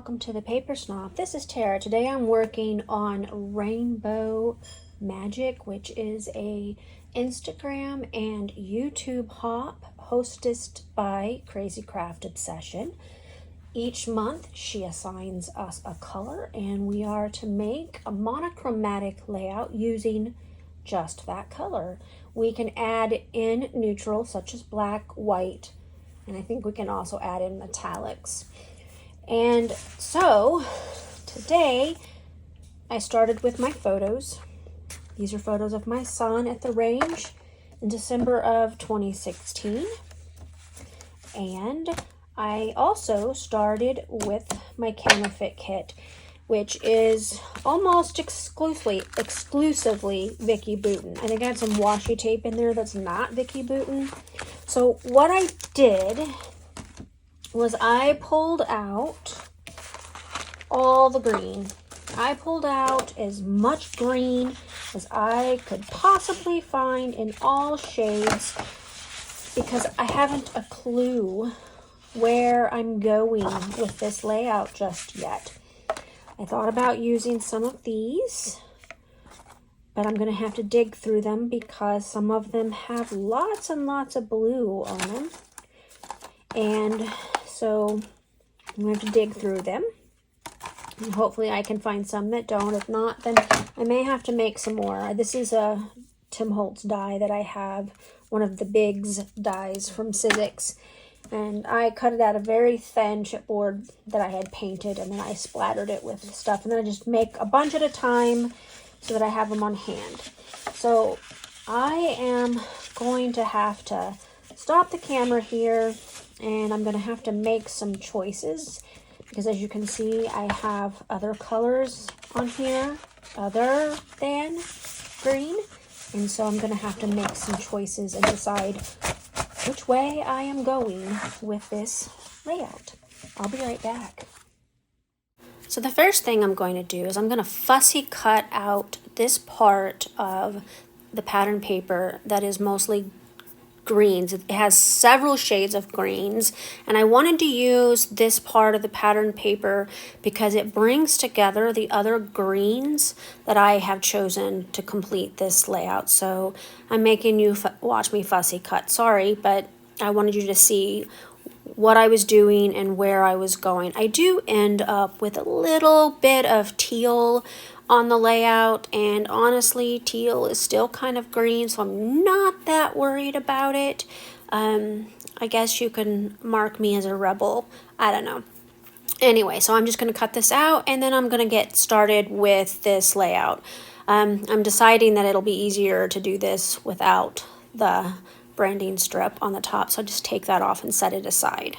welcome to the Paper Snob. This is Tara. Today I'm working on Rainbow Magic, which is a Instagram and YouTube hop hosted by Crazy Craft Obsession. Each month she assigns us a color and we are to make a monochromatic layout using just that color. We can add in neutral such as black, white, and I think we can also add in metallics. And so today I started with my photos. These are photos of my son at the range in December of 2016. And I also started with my Camera-Fit kit, which is almost exclusively Vicki Boutin. I think I had some washi tape in there that's not Vicki Boutin. So what I did was I pulled out all the green. I pulled out as much green as I could possibly find in all shades because I haven't a clue where I'm going with this layout just yet. I thought about using some of these, but I'm going to have to dig through them because some of them have lots and lots of blue on them. And so I'm going to have to dig through them. And hopefully I can find some that don't. If not, then I may have to make some more. This is a Tim Holtz die that I have, one of the Biggs dies from Sizzix. And I cut it out of very thin chipboard that I had painted, and then I splattered it with stuff. And then I just make a bunch at a time so that I have them on hand. So I am going to have to stop the camera here, and I'm going to have to make some choices because as you can see, I have other colors on here other than green. And so I'm going to have to make some choices and decide which way I am going with this layout. I'll be right back. So the first thing I'm going to do is I'm going to fussy cut out this part of the pattern paper that is mostly greens. It has several shades of greens, and I wanted to use this part of the pattern paper because it brings together the other greens that I have chosen to complete this layout. So I'm making you watch me fussy cut. Sorry, but I wanted you to see what I was doing and where I was going. I do end up with a little bit of teal on the layout, and honestly teal is still kind of green, so I'm not that worried about it. I guess you can mark me as a rebel. I don't know. Anyway, so I'm just going to cut this out and then I'm going to get started with this layout. I'm deciding that it'll be easier to do this without the branding strip on the top, so I'll just take that off and set it aside.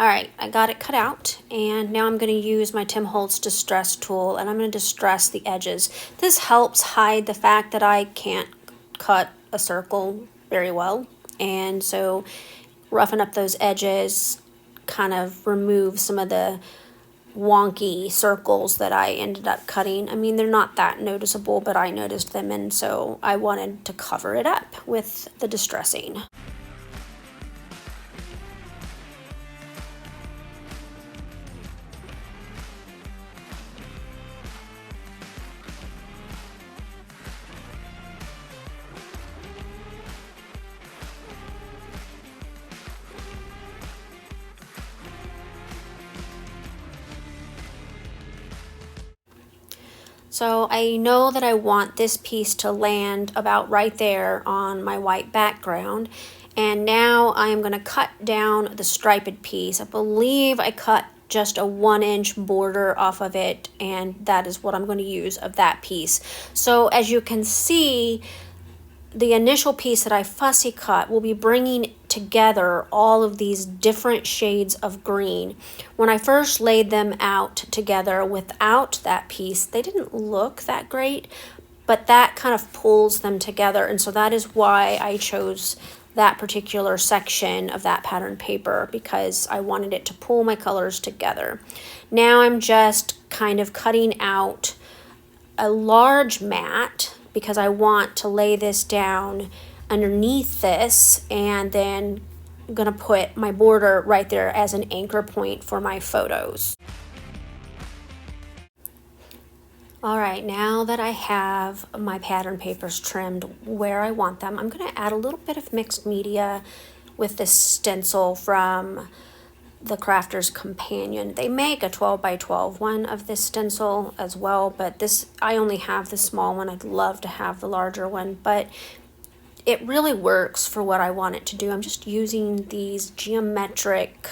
Alright, I got it cut out, and now I'm going to use my Tim Holtz Distress tool, and I'm going to distress the edges. This helps hide the fact that I can't cut a circle very well, and so roughen up those edges, kind of remove some of the wonky circles that I ended up cutting. I mean, they're not that noticeable, but I noticed them, and so I wanted to cover it up with the distressing. So I know that I want this piece to land about right there on my white background. And now I am going to cut down the striped piece. I believe I cut just a 1-inch border off of it, and that is what I'm going to use of that piece. So as you can see, the initial piece that I fussy cut will be bringing together all of these different shades of green. When I first laid them out together without that piece, they didn't look that great, but that kind of pulls them together, and so that is why I chose that particular section of that pattern paper, because I wanted it to pull my colors together. Now I'm just kind of cutting out a large mat because I want to lay this down underneath this, and then I'm gonna put my border right there as an anchor point for my photos. All right, now that I have my pattern papers trimmed where I want them, I'm gonna add a little bit of mixed media with this stencil from the Crafter's Companion. They make a 12 by 12 one of this stencil as well, but this, I only have the small one. I'd love to have the larger one, but it really works for what I want it to do. I'm just using these geometric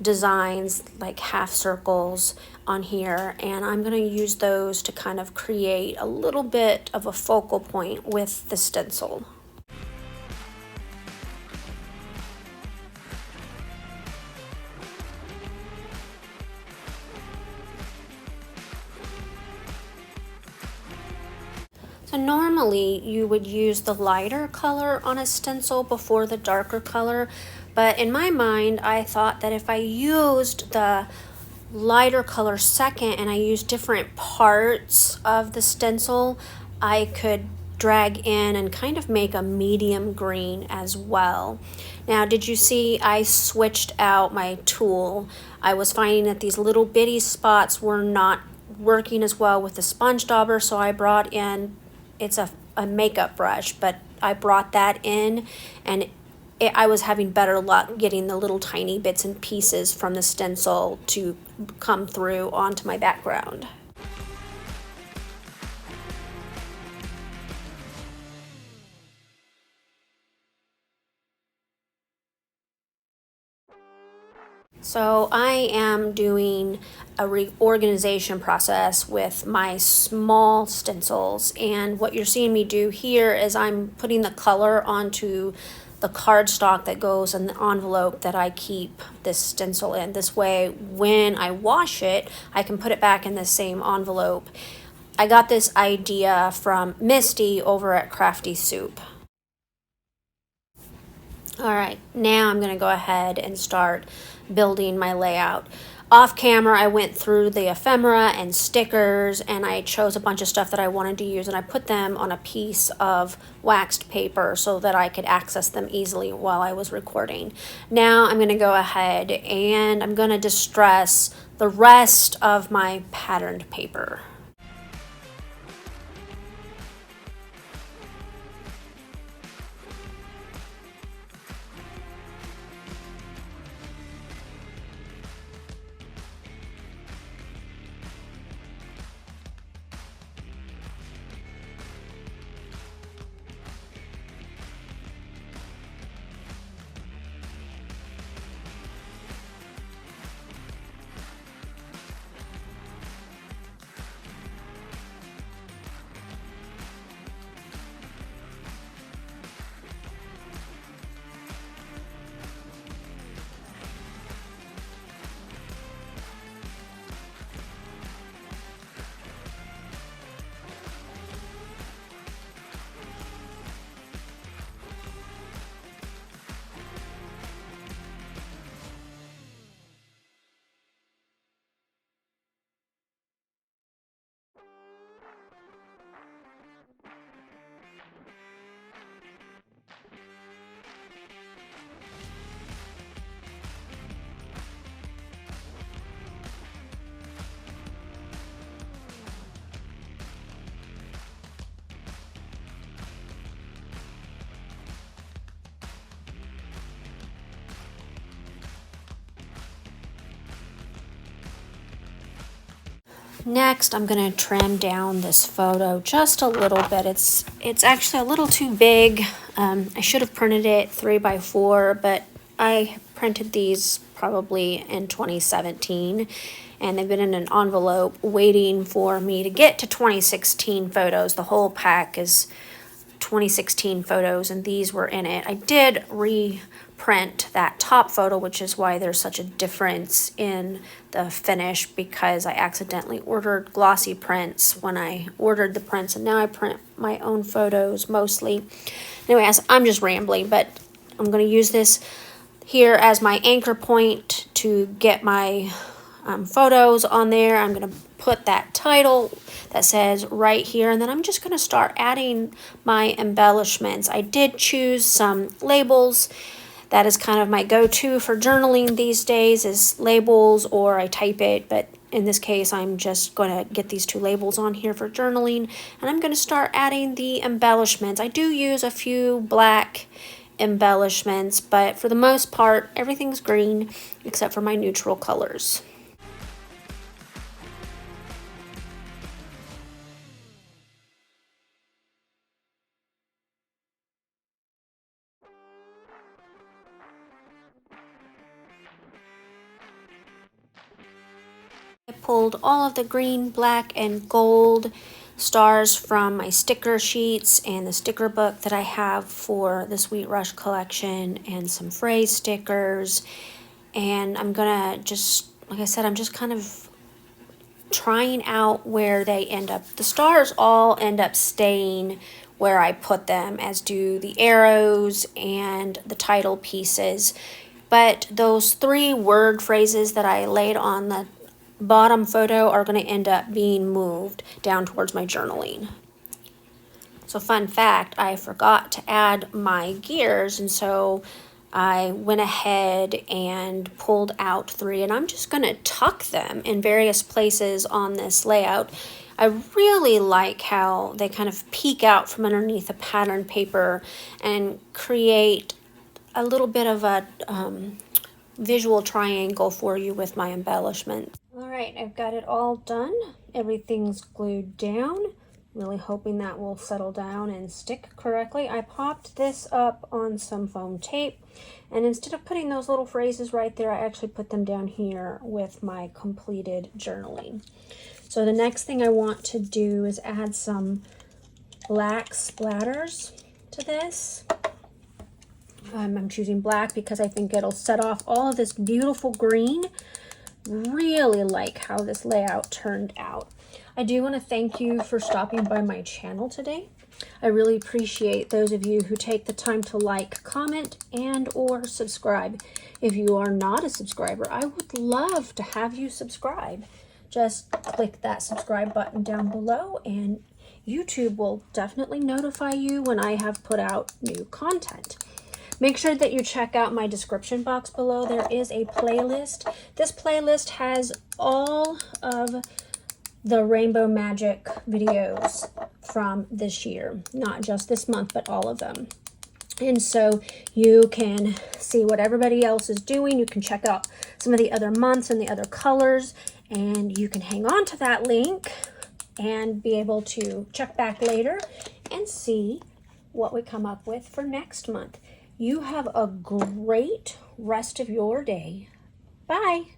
designs like half circles on here, and I'm going to use those to kind of create a little bit of a focal point with the stencil. So normally you would use the lighter color on a stencil before the darker color, but in my mind I thought that if I used the lighter color second and I used different parts of the stencil, I could drag in and kind of make a medium green as well. Now, did you see I switched out my tool? I was finding that these little bitty spots were not working as well with the sponge dauber, so I brought in, it's a makeup brush, but I brought that in, and I was having better luck getting the little tiny bits and pieces from the stencil to come through onto my background. So I am doing a reorganization process with my small stencils, and what you're seeing me do here is I'm putting the color onto the cardstock that goes in the envelope that I keep this stencil in. This way, when I wash it, I can put it back in the same envelope. I got this idea from Misty over at Crafty Soup. All right, now I'm going to go ahead and start building my layout. Off camera, I went through the ephemera and stickers, and I chose a bunch of stuff that I wanted to use, and I put them on a piece of waxed paper so that I could access them easily while I was recording. Now I'm going to go ahead and I'm going to distress the rest of my patterned paper. Next, I'm going to trim down this photo just a little bit. It's actually a little too big. I should have printed it 3x4, but I printed these probably in 2017, and they've been in an envelope waiting for me to get to 2016 photos. The whole pack is 2016 photos, and these were in it. I did reprint that top photo, which is why there's such a difference in the finish, because I accidentally ordered glossy prints when I ordered the prints, and now I print my own photos mostly. Anyway, I'm just rambling, but I'm going to use this here as my anchor point to get my photos on there. I'm going to put that title that says right here, and then I'm just going to start adding my embellishments. I did choose some labels. That is kind of my go-to for journaling these days, is labels, or I type it, but in this case I'm just going to get these two labels on here for journaling, and I'm going to start adding the embellishments. I do use a few black embellishments, but for the most part everything's green except for my neutral colors. I pulled all of the green, black, and gold stars from my sticker sheets and the sticker book that I have for the Sweet Rush collection, and some phrase stickers. And I'm gonna just, like I said, I'm just kind of trying out where they end up. The stars all end up staying where I put them, as do the arrows and the title pieces. But those 3 word phrases that I laid on the bottom photo are going to end up being moved down towards my journaling. So fun fact, I forgot to add my gears, and so I went ahead and pulled out 3, and I'm just going to tuck them in various places on this layout. I really like how they kind of peek out from underneath the pattern paper and create a little bit of a visual triangle for you with my embellishment. All right, I've got it all done. Everything's glued down. Really hoping that will settle down and stick correctly. I popped this up on some foam tape, and instead of putting those little phrases right there, I actually put them down here with my completed journaling. So the next thing I want to do is add some black splatters to this. I'm choosing black because I think it'll set off all of this beautiful green. Really like how this layout turned out. I do want to thank you for stopping by my channel today. I really appreciate those of you who take the time to like, comment, and or subscribe. If you are not a subscriber, I would love to have you subscribe. Just click that subscribe button down below, and YouTube will definitely notify you when I have put out new content. Make sure that you check out my description box below. There is a playlist. This playlist has all of the Rainbow Magic videos from this year. Not just this month, but all of them. And so you can see what everybody else is doing. You can check out some of the other months and the other colors, and you can hang on to that link and be able to check back later and see what we come up with for next month. You have a great rest of your day. Bye.